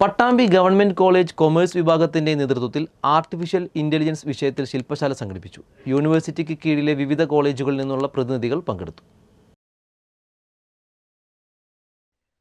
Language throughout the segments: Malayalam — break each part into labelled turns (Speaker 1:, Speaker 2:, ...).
Speaker 1: പട്ടാമ്പി ഗവൺമെന്റ് കോളേജ് കൊമേഴ്സ് വിഭാഗത്തിന്റെ നേതൃത്വത്തിൽ ആർട്ടിഫിഷ്യൽ ഇന്റലിജൻസ് വിഷയത്തിൽ ശില്പശാല സംഘടിപ്പിച്ചു. യൂണിവേഴ്സിറ്റിക്ക് കീഴിലെ വിവിധ കോളേജുകളിൽ നിന്നുള്ള പ്രതിനിധികൾ പങ്കെടുത്തു.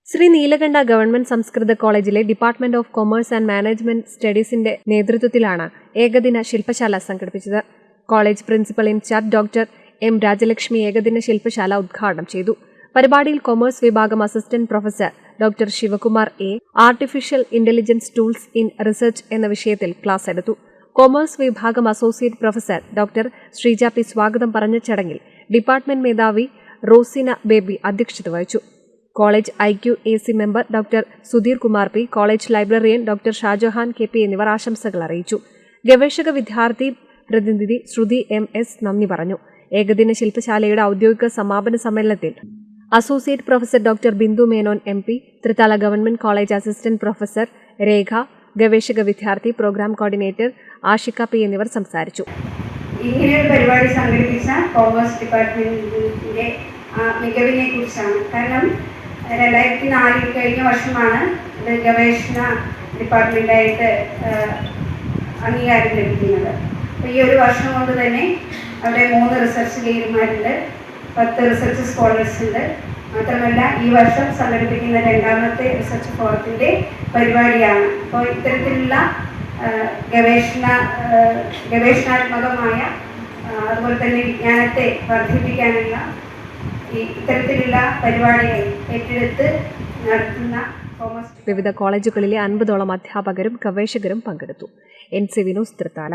Speaker 2: ശ്രീ നീലകണ്ഠ ഗവൺമെന്റ് സംസ്കൃത കോളേജിലെ department of commerce and management സ്റ്റഡീസിന്റെ നേതൃത്വത്തിലാണ് ഏകദിന ശില്പശാല സംഘടിപ്പിച്ചത്. College principal in charge doctor M Rajalakshmi ഏകദിന ശില്പശാല ഉദ്ഘാടനം ചെയ്തു. പരിപാടിയിൽ കൊമേഴ്സ് വിഭാഗം assistant professor doctor Sivakumar A artificial intelligence tools in research എന്ന വിഷയത്തിൽ ക്ലാസ് എടുത്തു. കൊമേഴ്സ് വിഭാഗം associate professor doctor Sreeja P സ്വാഗതം പറഞ്ഞ ചടങ്ങിൽ ഡിപ്പാർട്ട്മെന്റ് മേധാവി റോസിന ബേബി അധ്യക്ഷത വഹിച്ചു. College IQAC member doctor Sudheer Kumar P, college librarian doctor Shajahan KP എന്നിവർ ആശംസകൾ അറിയിച്ചു. ഗവേഷക വിദ്യാർത്ഥി പ്രതിനിധി ശ്രുതി MS നന്ദി പറഞ്ഞു. ഏകദിന ശില്പശാലയുടെ ഔദ്യോഗിക സമാപന സമ്മേളനത്തിൽ associate professor doctor Bindu Menon MP, Thrithala government college assistant professor Rekha, ഗവേഷക വിദ്യാർത്ഥി പ്രോഗ്രാം കോർഡിനേറ്റർ ആഷിക P എന്നിവർ സംസാരിച്ചു.
Speaker 3: ഇങ്ങനെയൊരു പരിപാടി സംഘടിപ്പിച്ച കോമേഴ്സ് ഡിപ്പാർട്ട്മെന്റിന്റെ മികവിനെ കുറിച്ചാണ്. കാരണം 2004 കഴിഞ്ഞ വർഷമാണ് ഇത് ഗവേഷണ ഡിപ്പാർട്ട്മെന്റായിട്ട് അംഗീകാരം ലഭിക്കുന്നത്. ഈ ഒരു വർഷം കൊണ്ട് തന്നെ അവിടെ 3 റിസർച്ച് ലീഡർമാരുണ്ട്, 10 റിസർച്ച് സ്കോളേഴ്സ് ഉണ്ട്. മാത്രമല്ല ഈ വർഷം സംഘടിപ്പിക്കുന്ന 2ാമത്തെ റിസർച്ച് ഫോറത്തിന്റെ പരിപാടിയാണ്. അപ്പോൾ ഇത്തരത്തിലുള്ള ഗവേഷണാത്മകമായ അതുപോലെ തന്നെ വിജ്ഞാനത്തെ വർദ്ധിപ്പിക്കാനുള്ള ഇത്തരത്തിലുള്ള പരിപാടികൾ ഏറ്റെടുത്ത് നടത്തുന്ന
Speaker 2: വിവിധ കോളേജുകളിലെ 50ഓളം അധ്യാപകരും ഗവേഷകരും പങ്കെടുത്തു. NCV news Thrithala.